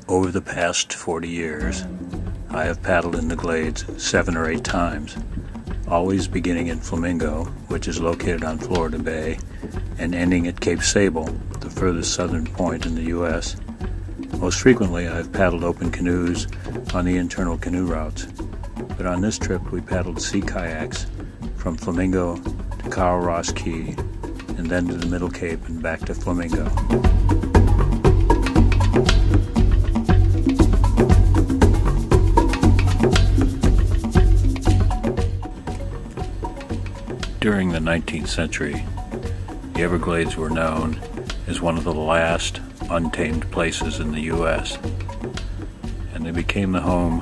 Over the past 40 years, I have paddled in the Glades 7 or 8 times, always beginning in Flamingo, which is located on Florida Bay, and ending at Cape Sable, the furthest southern point in the U.S. Most frequently, I have paddled open canoes on the internal canoe routes, but on this trip we paddled sea kayaks from Flamingo to Carl Ross Key, and then to the Middle Cape and back to Flamingo. During the 19th century, the Everglades were known as one of the last untamed places in the U.S., and they became the home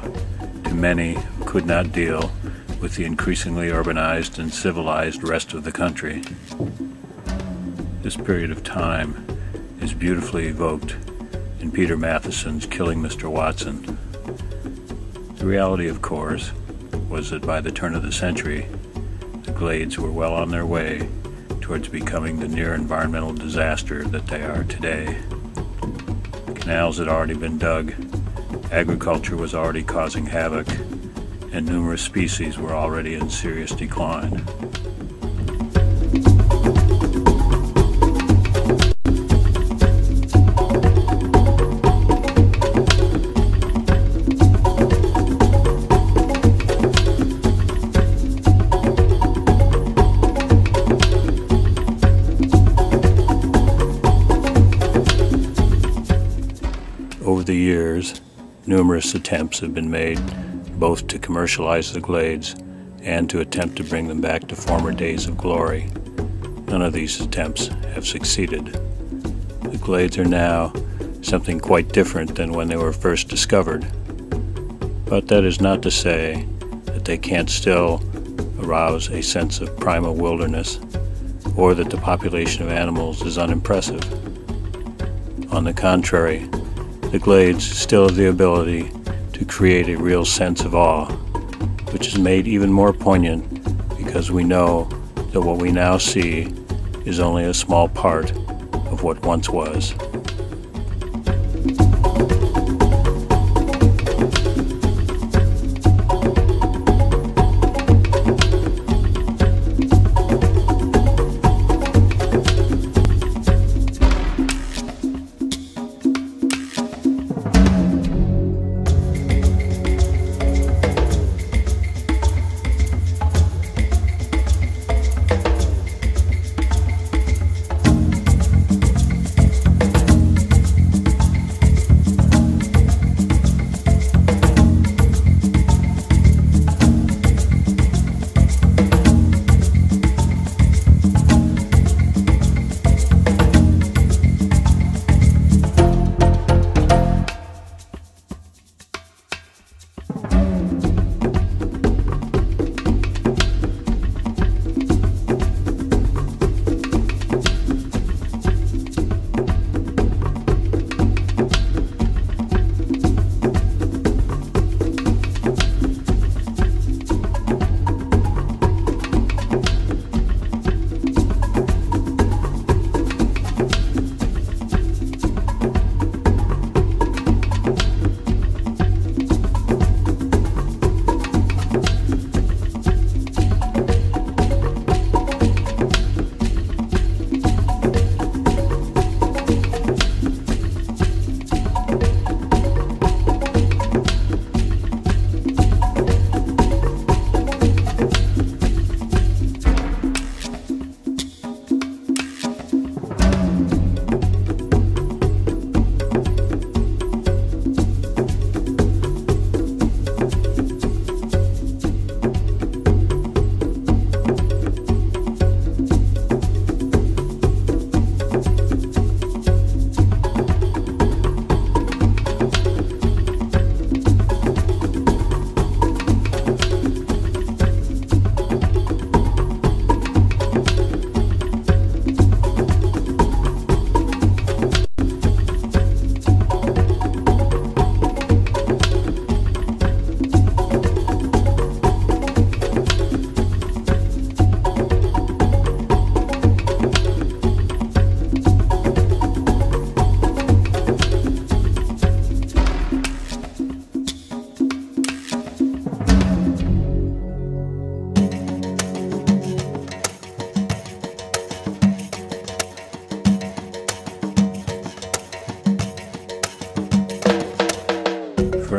to many who could not deal with the increasingly urbanized and civilized rest of the country. This period of time is beautifully evoked in Peter Matheson's Killing Mr. Watson. The reality, of course, was that by the turn of the century, the Glades were well on their way towards becoming the near environmental disaster that they are today. Canals had already been dug, agriculture was already causing havoc, and numerous species were already in serious decline. Over the years, numerous attempts have been made both to commercialize the Glades and to attempt to bring them back to former days of glory. None of these attempts have succeeded. The Glades are now something quite different than when they were first discovered, but that is not to say that they can't still arouse a sense of primal wilderness or that the population of animals is unimpressive. On the contrary, the Glades still have the ability to create a real sense of awe, which is made even more poignant because we know that what we now see is only a small part of what once was.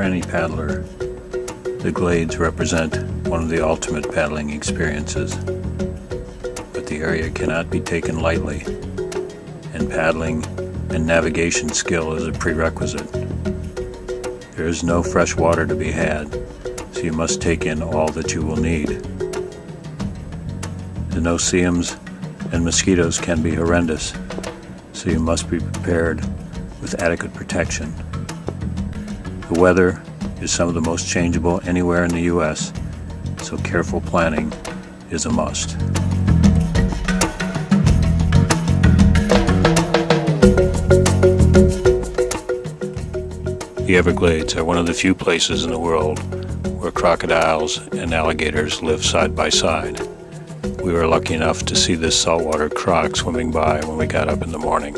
any paddler, the Glades represent one of the ultimate paddling experiences. But the area cannot be taken lightly, and paddling and navigation skill is a prerequisite. There is no fresh water to be had, so you must take in all that you will need. The no-see-ums and mosquitoes can be horrendous, so you must be prepared with adequate protection. The weather is some of the most changeable anywhere in the U.S., so careful planning is a must. The Everglades are one of the few places in the world where crocodiles and alligators live side by side. We were lucky enough to see this saltwater croc swimming by when we got up in the morning.